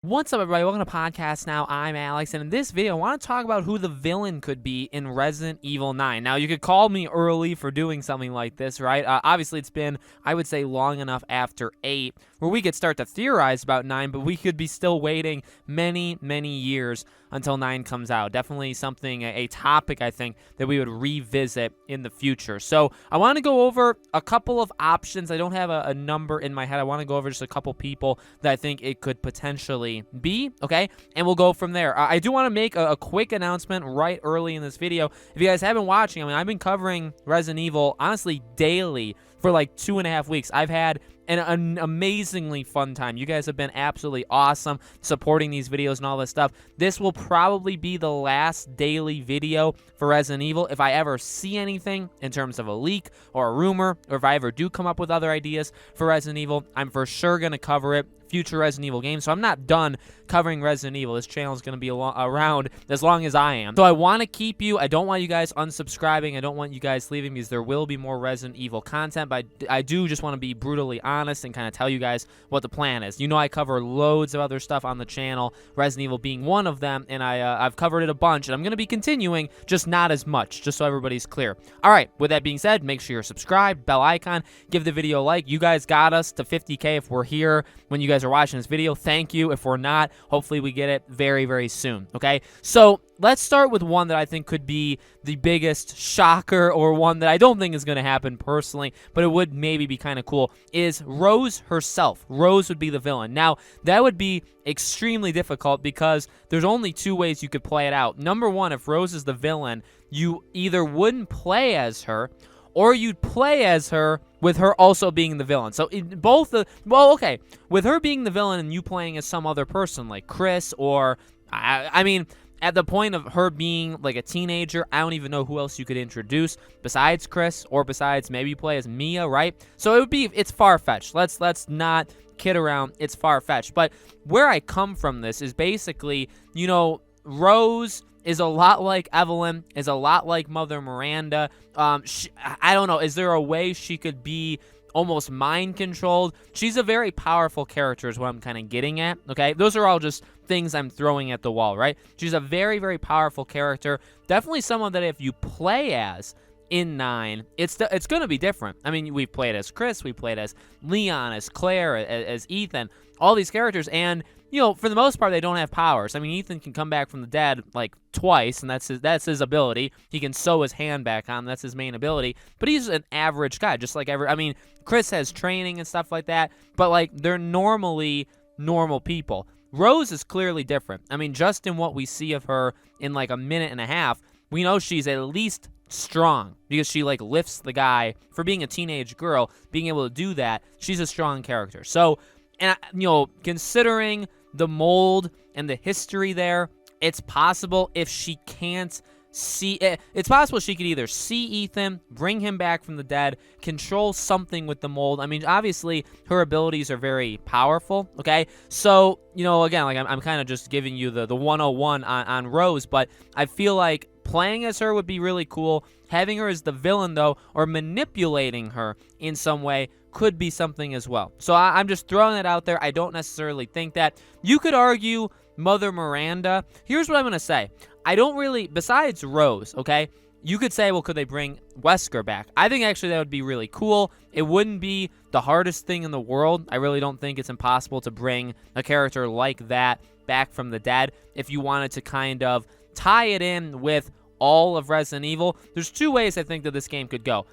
What's up, everybody? Welcome to Podcast Now. I'm Alex, and in this video, I want to talk about who the villain could be in Resident Evil 9. Now, you could call me early for doing something like this, right? Obviously, it's been, I would say, long enough after 8 where we could start to theorize about 9, but we could be still waiting many, many years until 9 comes out. Definitely something, a topic, I think, that we would revisit in the future. So, I want to go over a couple of options. I don't have a number in my head. I want to go over just a couple people that I think it could potentially be, okay? And we'll go from there. I do want to make a quick announcement right early in this video. If you guys have been watching, I mean, I've been covering Resident Evil, honestly, daily for like 2.5 weeks. I've had an amazingly fun time. You guys have been absolutely awesome supporting these videos and all this stuff. This will probably be the last daily video for Resident Evil. If I ever see anything in terms of a leak or a rumor, or if I ever do come up with other ideas for Resident Evil, I'm for sure going to cover it. Future Resident Evil games. So I'm not done covering Resident Evil. This channel is going to be around as long as I am. So I want to keep you. I don't want you guys unsubscribing. I don't want you guys leaving because there will be more Resident Evil content. But I do just want to be brutally honest and kind of tell you guys what the plan is. You know, I cover loads of other stuff on the channel, Resident Evil being one of them, and I've covered it a bunch, and I'm going to be continuing, just not as much, just so everybody's clear. All right, with that being said, make sure you're subscribed, bell icon, give the video a like. You guys got us to 50K if we're here when you guys are watching this video. Thank you. If we're not, hopefully we get it very, very soon, okay? So let's start with one that I think could be the biggest shocker, or one that I don't think is going to happen personally, but it would maybe be kind of cool, is Rose herself. Rose would be the villain. Now, that would be extremely difficult because there's only two ways you could play it out. Number one, if Rose is the villain, you either wouldn't play as her, or you'd play as her with her also being the villain. So with her being the villain and you playing as some other person like Chris, or I mean, at the point of her being like a teenager, I don't even know who else you could introduce besides Chris, or besides maybe play as Mia, right? So it's far-fetched. Let's not kid around. It's far-fetched. But where I come from this is basically, you know, Rose is a lot like Evelyn, is a lot like Mother Miranda. I don't know, is there a way she could be almost mind-controlled? She's a very powerful character is what I'm kind of getting at, okay? Those are all just things I'm throwing at the wall, right? She's a very, very powerful character. Definitely someone that if you play as in 9, it's going to be different. I mean, we've played as Chris, we played as Leon, as Claire, as Ethan, all these characters, and you know, for the most part, they don't have powers. I mean, Ethan can come back from the dead like twice, and that's his ability. He can sew his hand back on. That's his main ability. But he's an average guy, just like I mean, Chris has training and stuff like that, but like they're normally normal people. Rose is clearly different. I mean, just in what we see of her in like a minute and a half, we know she's at least strong because she like lifts the guy. For being a teenage girl, being able to do that, she's a strong character. So, and you know, considering the mold and the history there, it's possible if she can't see it, it's possible she could either see Ethan, bring him back from the dead, control something with the mold. I mean, obviously her abilities are very powerful, okay? So, you know, again, like I'm kind of just giving you the 101 on Rose, but I feel like playing as her would be really cool. Having her as the villain, though, or manipulating her in some way could be something as well. So I'm just throwing it out there. I don't necessarily think that. You could argue Mother Miranda. Here's what I'm going to say. I don't really, besides Rose, okay, you could say, well, could they bring Wesker back? I think actually that would be really cool. It wouldn't be the hardest thing in the world. I really don't think it's impossible to bring a character like that back from the dead if you wanted to kind of tie it in with all of Resident Evil. There's two ways I think that this game could go.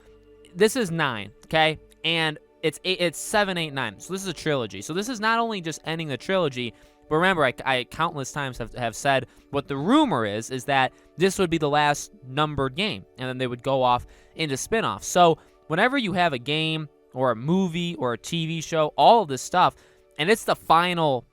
This is 9, okay? And it's 7, 8, 9. So this is a trilogy. So this is not only just ending the trilogy, but remember, I countless times have said what the rumor is that this would be the last numbered game, and then they would go off into spin-offs. So whenever you have a game or a movie or a TV show, all of this stuff, and it's the final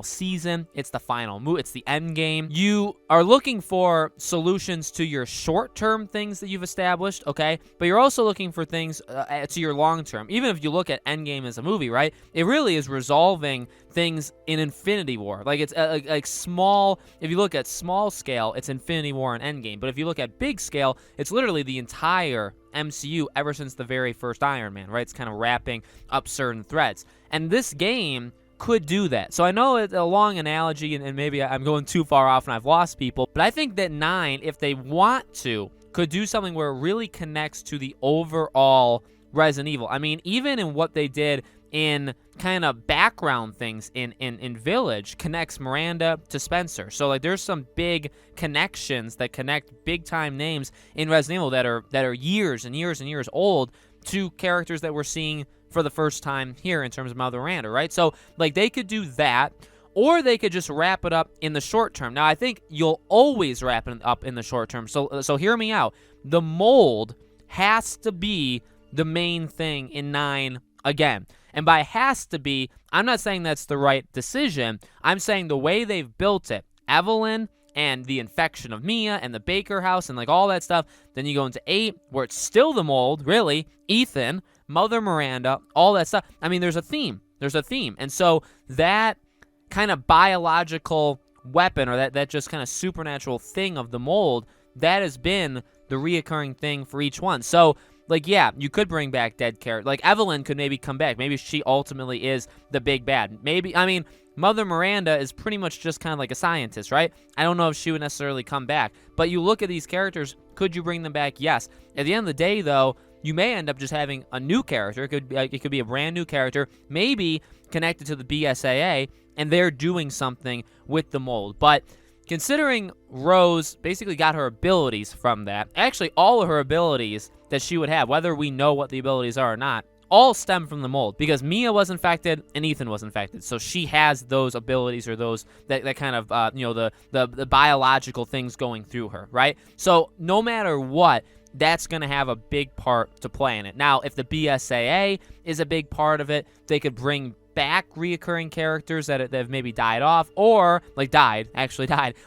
season, it's the final move, it's the end game. You are looking for solutions to your short-term things that you've established, okay? But you're also looking for things to your long-term. Even if you look at Endgame as a movie, right? It really is resolving things in Infinity War. Like it's like small. If you look at small scale, it's Infinity War and Endgame. But if you look at big scale, it's literally the entire MCU ever since the very first Iron Man, right? It's kind of wrapping up certain threads. And this game could do that. So I know it's a long analogy, and maybe I'm going too far off and I've lost people, but I think that 9, if they want to, could do something where it really connects to the overall Resident Evil. I mean, even in what they did in kind of background things in Village connects Miranda to Spencer. So like there's some big connections that connect big time names in Resident Evil that are years and years and years old to characters that we're seeing for the first time here in terms of Mother Miranda, right? So like they could do that, or they could just wrap it up in the short term. Now I think you'll always wrap it up in the short term. So hear me out. The mold has to be the main thing in 9 again. And by has to be, I'm not saying that's the right decision. I'm saying the way they've built it, Evelyn and the infection of Mia and the Baker house and like all that stuff. Then you go into 8 where it's still the mold, really, Ethan, Mother Miranda, all that stuff. I mean, there's a theme. And so that kind of biological weapon, or that just kind of supernatural thing of the mold, that has been the reoccurring thing for each one. So like, yeah, you could bring back dead characters. Like, Evelyn could maybe come back. Maybe she ultimately is the big bad. Maybe, I mean, Mother Miranda is pretty much just kind of like a scientist, right? I don't know if she would necessarily come back. But you look at these characters, could you bring them back? Yes. At the end of the day, though, you may end up just having a new character. It could be a brand new character, maybe connected to the BSAA, and they're doing something with the mold. But considering Rose basically got her abilities from that, actually all of her abilities that she would have, whether we know what the abilities are or not, all stem from the mold, because Mia was infected and Ethan was infected. So she has those abilities, or those that kind of the biological things going through her, right? So no matter what, that's going to have a big part to play in it. Now, if the BSAA is a big part of it, they could bring back reoccurring characters that have maybe died off, or like died,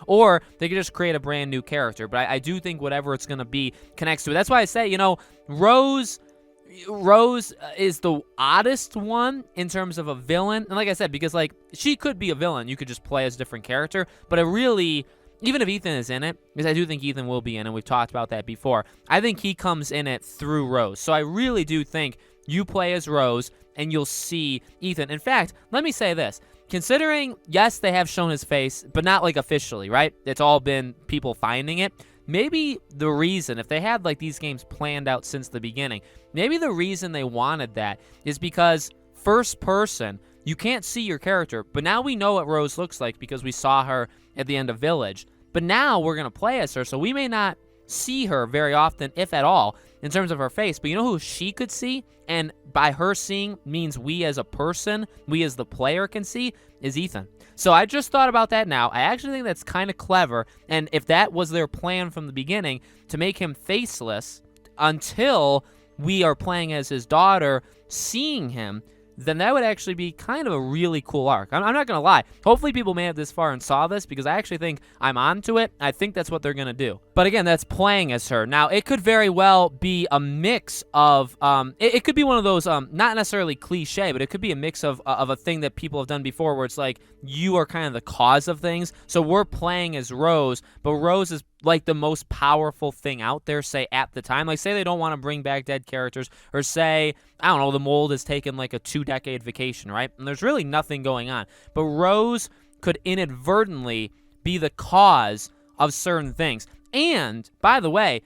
or they could just create a brand new character. But I do think whatever it's going to be connects to it. That's why I say, Rose is the oddest one in terms of a villain. And like I said, because like she could be a villain, you could just play as a different character, but it really, even if Ethan is in it, because I do think Ethan will be in it, we've talked about that before, I think he comes in it through Rose. So I really do think you play as Rose and you'll see Ethan. In fact, let me say this. Considering, yes, they have shown his face, but not like officially, right? It's all been people finding it. Maybe the reason, if they had like these games planned out since the beginning, maybe the reason they wanted that is because first person, you can't see your character, but now we know what Rose looks like because we saw her at the end of Village. But now we're going to play as her, so we may not see her very often, if at all, in terms of her face. But you know who she could see? And by her seeing means we as a person, we as the player can see, is Ethan. So I just thought about that now. I actually think that's kind of clever. And if that was their plan from the beginning, to make him faceless until we are playing as his daughter, seeing him, then that would actually be kind of a really cool arc. I'm not going to lie. Hopefully people made it this far and saw this, because I actually think I'm onto it. I think that's what they're going to do. But again, that's playing as her. Now, it could very well be a mix of, it could be one of those, not necessarily cliche, but it could be a mix of a thing that people have done before, where it's like, you are kind of the cause of things. So we're playing as Rose, but Rose is like the most powerful thing out there, say, at the time. Like, say they don't want to bring back dead characters, or say, I don't know, the mold has taken like a 2-decade vacation, right? And there's really nothing going on. But Rose could inadvertently be the cause of certain things. And, by the way,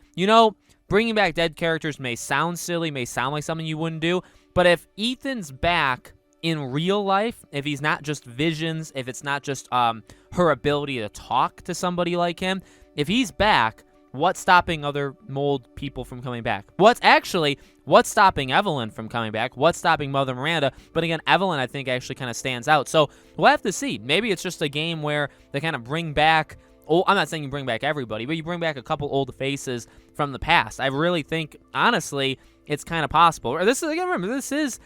bringing back dead characters may sound silly, may sound like something you wouldn't do, but if Ethan's back in real life, if he's not just visions, if it's not just her ability to talk to somebody like him, if he's back, what's stopping other mold people from coming back? What's stopping Evelyn from coming back? What's stopping Mother Miranda? But again, Evelyn, I think, actually kind of stands out. So we'll have to see. Maybe it's just a game where they kind of bring back, I'm not saying you bring back everybody, but you bring back a couple old faces from the past. I really think, honestly, it's kind of possible. This is, again, remember, this is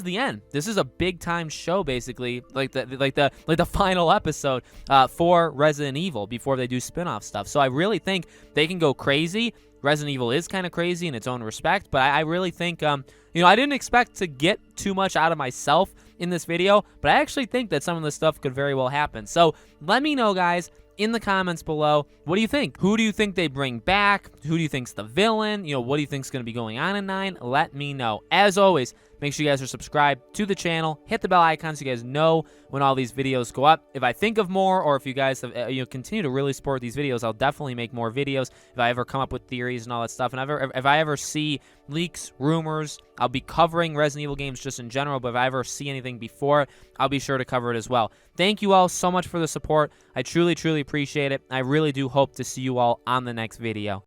the end. This is a big time show, basically, like the final episode for Resident Evil before they do spin-off stuff. So I really think they can go crazy. Resident Evil is kind of crazy in its own respect, but I really think, I didn't expect to get too much out of myself in this video, but I actually think that some of this stuff could very well happen. So let me know, guys, in the comments below, what do you think? Who do you think they bring back? Who do you think's the villain? What do you think's going to be going on in 9? Let me know. As always, Make sure you guys are subscribed to the channel. Hit the bell icon so you guys know when all these videos go up. If I think of more, or if you guys have, continue to really support these videos, I'll definitely make more videos. If I ever come up with theories and all that stuff, and if I ever see leaks, rumors, I'll be covering Resident Evil games just in general, but if I ever see anything before, I'll be sure to cover it as well. Thank you all so much for the support. I truly, truly appreciate it. I really do hope to see you all on the next video.